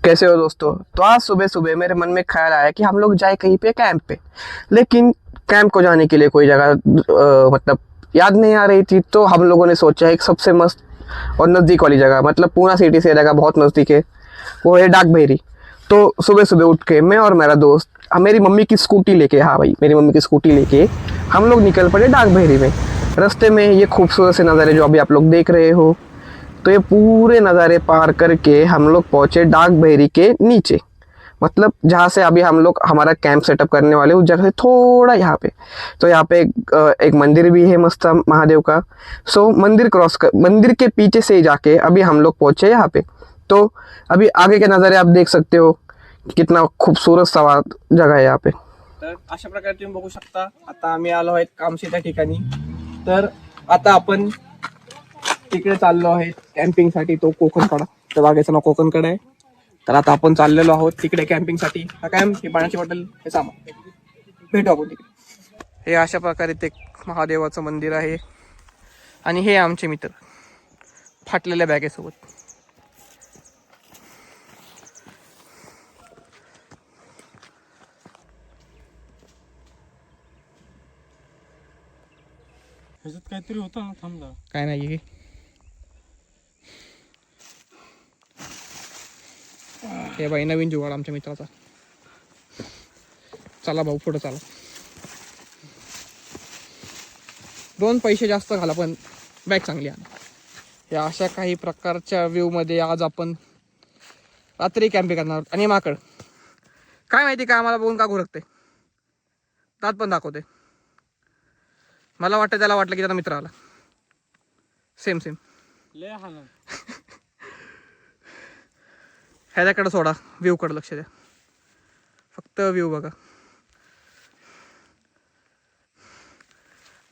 कैसे हो दोस्तों। तो आज सुबह सुबह मेरे मन में ख्याल आया कि हम लोग जाए कहीं पे कैंप पे, लेकिन कैंप को जाने के लिए कोई जगह मतलब याद नहीं आ रही थी। तो हम लोगों ने सोचा एक सबसे मस्त और नज़दीक वाली जगह, मतलब पूना सिटी से जगह बहुत नज़दीक है, वो है डाक बहेरी। तो सुबह सुबह उठ के मैं और मेरा दोस्त मेरी मम्मी की स्कूटी लेके, हाँ भाई मेरी मम्मी की स्कूटी लेके हम लोग निकल पड़े डाक बहेरी में। रास्ते में ये खूबसूरत से नज़ारे जो अभी आप लोग देख रहे हो, तो ये पूरे नज़ारे पार करके हम लोग पहुंचे डाक बहेरी के नीचे, मतलब जहाँ से अभी हम लोग हमारा कैंप सेटअप करने वाले उस जगह से थोड़ा यहाँ पे। तो यहाँ पे एक मंदिर भी है मस्त महादेव का। सो मंदिर क्रॉस कर, मंदिर के पीछे से ही जाके अभी हम लोग पहुंचे यहाँ पे। तो अभी आगे के नज़ारे आप देख सकते हो कितना खूबसूरत सा जगह है यहाँ पे। तर अशा प्रकारे तुम्ही बघू शकता, आता आम्ही आलो आहे कामशी त्या ठिकाणी। तर आता आपण तिकडे चाललो आहे कॅम्पिंगसाठी, तो कोकणकडा, त्या बागेचं नाव कोकणकडा आहे। तर आता आपण चाललेलो आहोत तिकडे कॅम्पिंगसाठी। हा कॅम्प, ही पाण्याची बॉटल, हे सामान, भेटू आपण तिकडे। हे अशा प्रकारे ते महादेवाचं मंदिर आहे आणि हे आमचे मित्र फाटलेल्या बॅगेसोबत। ह्याच्यात काहीतरी होतं ना, थांबला काय नाही, हे बाई नवीन जुगाड आमच्या मित्राचा। चला भाऊ पुढे चला, 2 पैसे जास्त घाला पण बॅग चांगली आणा। या अशा काही प्रकारच्या व्ह्यू मध्ये आज आपण रात्री कॅम्पिंग करणार आहोत। आणि माकड काय माहिती का आम्हाला बघून का घुरकते, दात पण दाखवते। मला वाटतं त्याला वाटलं की त्याचा मित्र आला। सेम लय हाना। ह्याच्याकडे सोडा, व्ह्यू कडे लक्ष द्या, फक्त व्ह्यू बघा।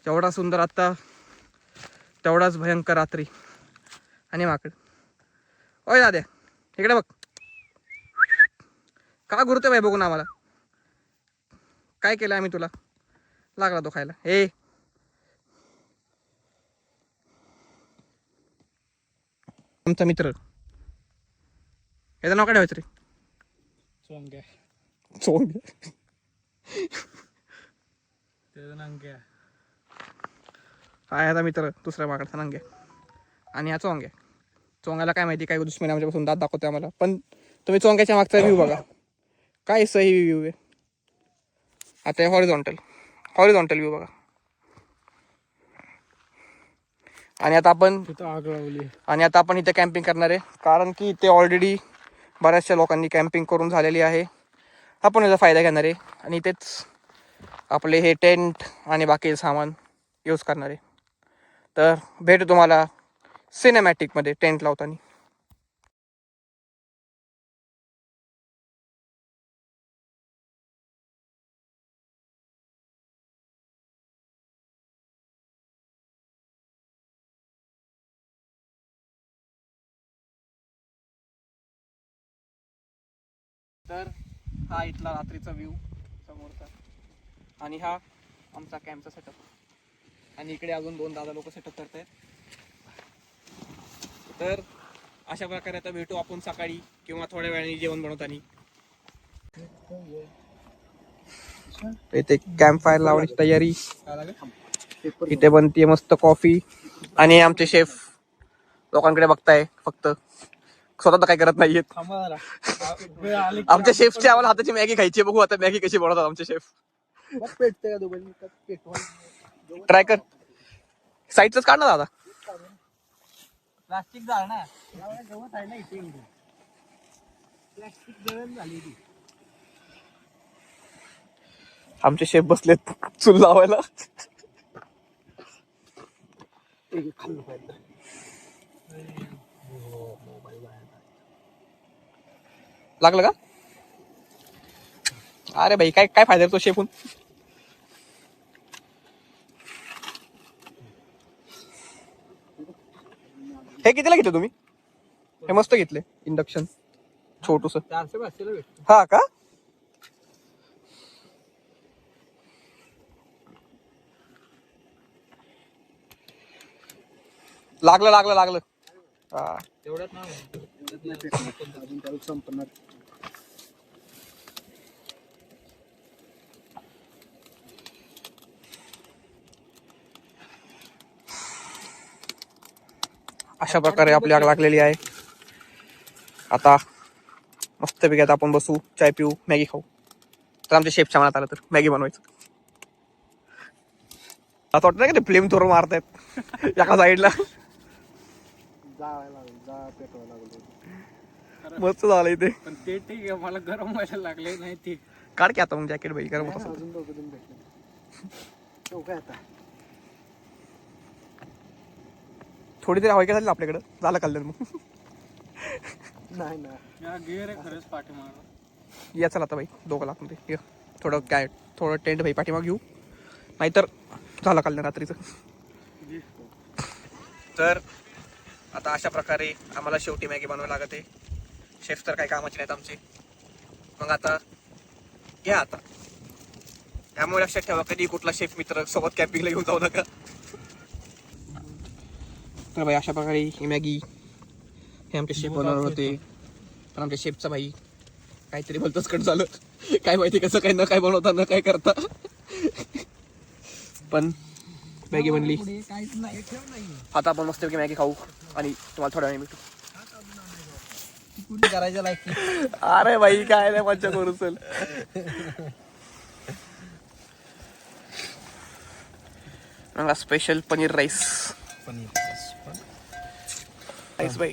जेवढा सुंदर आता तेवढाच भयंकर रात्री। आणि माकड, ओय दाद्या इकडे बघ, का घुरते बाई बघून आम्हाला? काय केलं आम्ही तुला? लागला तो खायला। हे आमचा मित्र, याचं नाव काय ठेवायचं रे? सोंग्या, चोंग्या। त्याचं नांग्या। हा याचा मित्र दुसऱ्या माकडचा नंग्या, आणि हा चोंग्या। चोंग्याला काय माहिती काय दुश्मनी आमच्यापासून, दात दाखवते आम्हाला। पण तुम्ही चोंग्याच्या मागचा व्ह्यू बघा, काय सही व्ह्यू आहे। आता हॉरिझॉन्टल व्ह्यू बघा। आणि आता आपण इथे कॅम्पिंग करणार आहे, कारण की इथे ऑलरेडी बऱ्याचशा लोकांनी कॅम्पिंग करून झालेली आहे। आपण याचा फायदा घेणार आहे आणि इथेच आपले हे टेंट आणि बाकीचे सामान यूज करणार आहे। तर भेटू तुम्हाला सिनेमॅटिकमध्ये टेंट लावताना। तर हा इथला रात्रीचा व्ह्यू समोरचा, आणि हा आमचा कॅम्पचा सेटअप। आणि इकडे अजून 2 दादा लोक सेटअप करत आहेत। तर अशा प्रकारे आता भेटू आपण सकाळी किंवा थोड्या वेळाने जेवण बनवताना। इथे कॅम्प फायर लावण्याची तयारी, इथे बनतीये मस्त कॉफी, आणि आमचे शेफ लोकांकडे बघताय फक्त, स्वतः तर काही करत नाहीयेत। आमच्या शेफची आम्हाला हाताची मॅगी खायची, बघू आता मॅगी कशी बनवतात आमचे शेफ। ट्राय कर, साईडच काढ ना दादा, प्लास्टिक जाळ ना, गवत आहे ना इथे, प्लास्टिक जळण झाली ती। आमचे शेफ बसलेत चूल लावायला। लागलं का? अरे भाई काय काय फायदा तो शेफून। हे कितीला घेतले तुम्ही? हे मस्त घेतले, इंडक्शन छोटूस, 400-500 ला भेटतो। हा का? लागलं हा तेवढ्यात ना। अशा प्रकारे आपली आग लागलेली आहे. आता मस्तपैकी आता आपण बसू, चाय पिऊ, मॅगी खाऊ. तर आमच्या शेफच्या मनात आलं तर मॅगी बनवायचं. असं वाटतं नाही का ते फ्लेम थोडं मारतायत एका साईडला. मस्त झालंय ते. पण ते ठीक आहे, मला गरम व्हायला लागले नाही ते. काढ की आता मग जॅकेट भाई गरम होत असेल. थोडी तरी हवाई झाली आपल्याकडं, झालं कल्याण मग. नाही ना गिअर आहे खरंच पाठीमागं. या चला आता भाई दोघं लागून ते थोडं काय थोडं टेंट भाई पाठीमाग घेऊ, नाहीतर झालं कल्याण रात्रीचं. तर आता अशा प्रकारे आम्हाला शेवटी मॅगी बनवावी लागत आहे. शेफ तर काही कामाचे नाहीत आमचे. मग आता घ्या आता. त्यामुळे लक्षात ठेवा कधी कुठला शेफ मित्र सोबत कॅम्पिंगला घेऊन जाऊ नका. तर भाई अशा प्रकारे ही मॅगी हे आमचे शेफ बनवणार होते. पण आमच्या शेफचा भाई काहीतरी भलतंच कट झालं. काय माहिती कसं काय न काय बनवता न काय करता. पण मॅगी बनली. आता आपण मस्त मॅगी खाऊ आणि तुम्हाला थोड्या वेळ भेटू. करायचं लायकी. अरे भाई काय नाही मज्जा करू चल. मला स्पेशल पनीर राईस. राईस भाई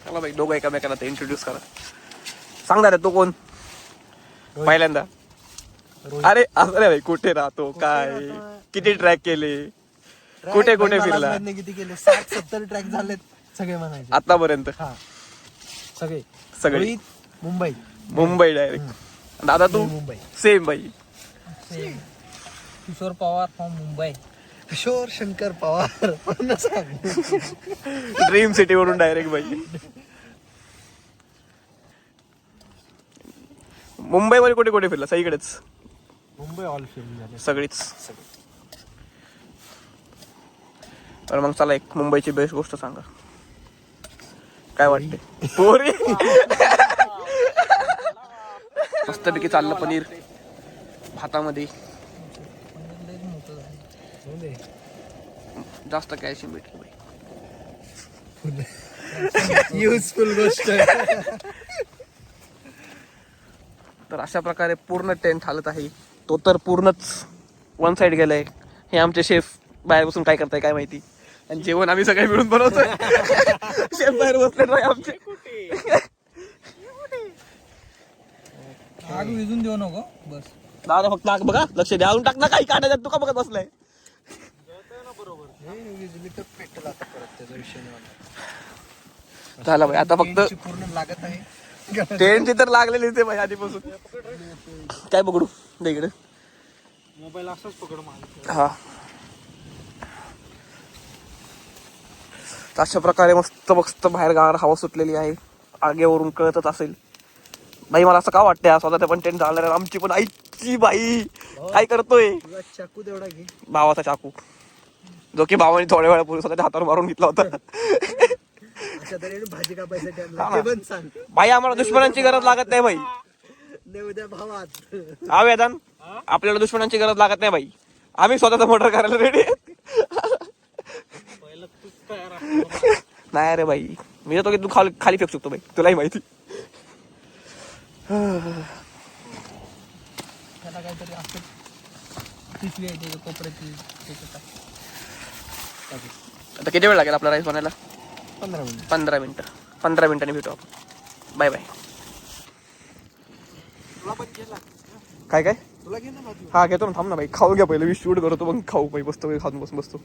चला भाई दोघं एकामेकांना ते इंट्रोड्यूस करा. सांगणार आहे तो कोण पहिल्यांदा. अरे असं रे भाई कुठे राहतो काय किती ट्रॅक केले कुठे कुठे फिरला किती केले 60-70 ट्रॅक झालेत सगळे म्हणायचे आतापर्यंत. सगळे सगळे मुंबई मुंबई डायरेक्ट. दादा तू मुंबई सेम भाई. Kishore Pawar from Mumbai. Kishore Shankar Pawar. Dream city वरून डायरेक्ट भाई. मुंबईमध्ये कुठे कुठे फिरला सगळीकडेच. मुंबई ऑल फिल्म झाले सगळीच. तर मग चला एक मुंबईची बेस्ट गोष्ट सांगा काय वाटते. पोरी मस्तपैकी चाललं पनीर भातामध्ये. जास्त कॅल्शियम भेटलं भाई. युजफुल गोष्ट. तर अशा प्रकारे पूर्ण टेंट हालत आहे. तो तर पूर्णच वन साइड गेलाय. हे आमचे शेफ बाहेर बसून काय करताय काय माहिती. आणि जेवण आम्ही सगळे मिळून बनवतोय. शेफ बाहेर बसले नाही आमचे. आग विजून देऊ नको बस. दादा फक्त आग बघा लक्ष द्यावून टाक ना काही काढायचं तू का बघत बसलाय. झालं भाई आता फक्त पूर्ण लागत आहे. टेंटची तर लागलेलीच आहे भाई आधीपासून. काय पकडू दे इकडे मोबाईल असंच पकड माझं. हा. अशा प्रकारे मस्त मस्त बाहेर गार हवा सुटलेली आहे. आगेवरून कळतच असेल भाई. मला असं का वाटतंय स्वतः पण टेंट झालं. आमची पण आईची बाई काय करतोय. चाकू तेवढा घे. भावाचा चाकू जो की भावाने थोड्या वेळापूर्वी स्वतःच्या हातावर मारून घेतला होता. भाजी कापायसाठी आणला पण सांग भाई आम्हाला दुश्मनांची गरज लागत नाही भाई. उद्या भावात हा वेदान आपल्याला दुश्मनांची गरज लागत नाही भाई. आम्ही स्वतःचा मर्डर करायला रेडी. नाही रे भाई मी येतो की तू खाली फेक शकतो भाई तुलाही माहिती. त्याला काहीतरी असं पिशवी आहे त्याच्या कोपऱ्याची. आता किती वेळ लागेल आपला राईस बनायला. 15 मिनिट. 15 मिनिटं. 15 मिनिटांनी भेटू आपण. Bye bye. काय काय तुला घे ना भाजी. हा घेतो ना थांब ना भाई. खाऊ घ्या पहिले मी शूट करतो मग खाऊ भाई. बसतो खाऊन बसतो.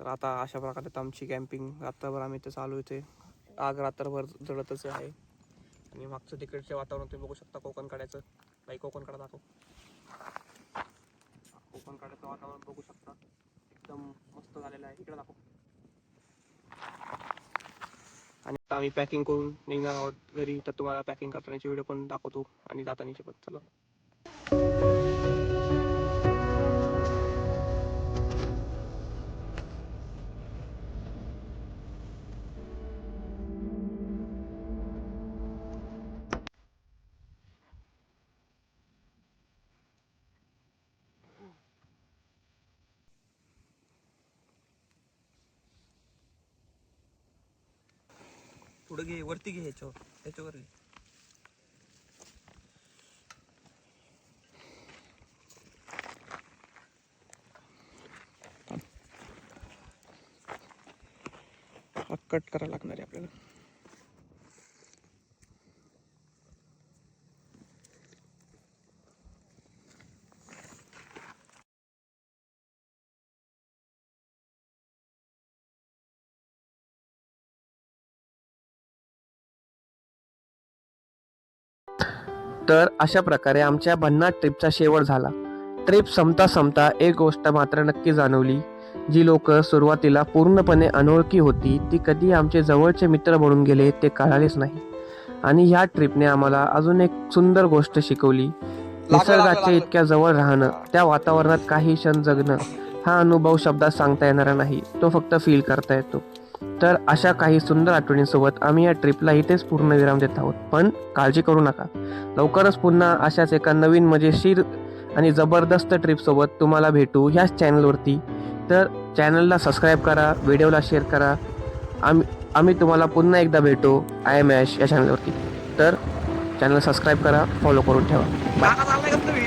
तर आता अशा प्रकारे तर आमची कॅम्पिंग रात्रभर आम्ही इथे चालू इथे आग रात्रभर जळतच आहे. आणि मागचं तिकडचे वातावरण तुम्ही बघू शकता कोकण कड्याचं. बाई कोकण कडा दाखव. कोकण कड्याचं वातावरण बघू शकता एकदम मस्त झालेलं आहे. इकडे दाखव. आणि आता आम्ही पॅकिंग करून निघणार आहोत घरी. तर तुम्हाला पॅकिंग करतानाची व्हिडिओ पण दाखवतो आणि जातानाची पण. चला. पुढे घे, वरती घे, ह्याच्यावर घे. हा कट करायला लागणार आहे आपल्याला. तर अशा प्रकारे आमच्या भन्नाट ट्रिपचा शेवट झाला. ट्रिप संपता एक गोष्ट मात्र नक्की जाणवली. जी लोक सुरुवातीला पूर्णपणे अनोळखी होती ती कधी आमचे जवळचे मित्र बनून गेले ते कळालेच नाही. आणि ह्या ट्रिपने आम्हाला अजून एक सुंदर गोष्ट शिकवली. निसर्गाच्या इतक्या जवळ राहणं, त्या वातावरणात काही क्षण जगणं, हा अनुभव शब्दात सांगता येणारा नाही, तो फक्त फील करता येतो. तर अशा काही सुंदर आठवणींसोबत आम्ही या ट्रिपला इथेच पूर्णविराम देत आहोत. पण काळजी करू नका, लवकरच पुन्हा अशाच एका नवीन मजेशीर आणि जबरदस्त ट्रिपसोबत तुम्हाला भेटू ह्याच चॅनलवरती. तर चॅनलला सबस्क्राईब करा, व्हिडिओला शेअर करा. आम्ही तुम्हाला पुन्हा एकदा भेटू आय एम ॲश या चॅनलवरती. तर चॅनल सबस्क्राईब करा, फॉलो करून ठेवा. बाय.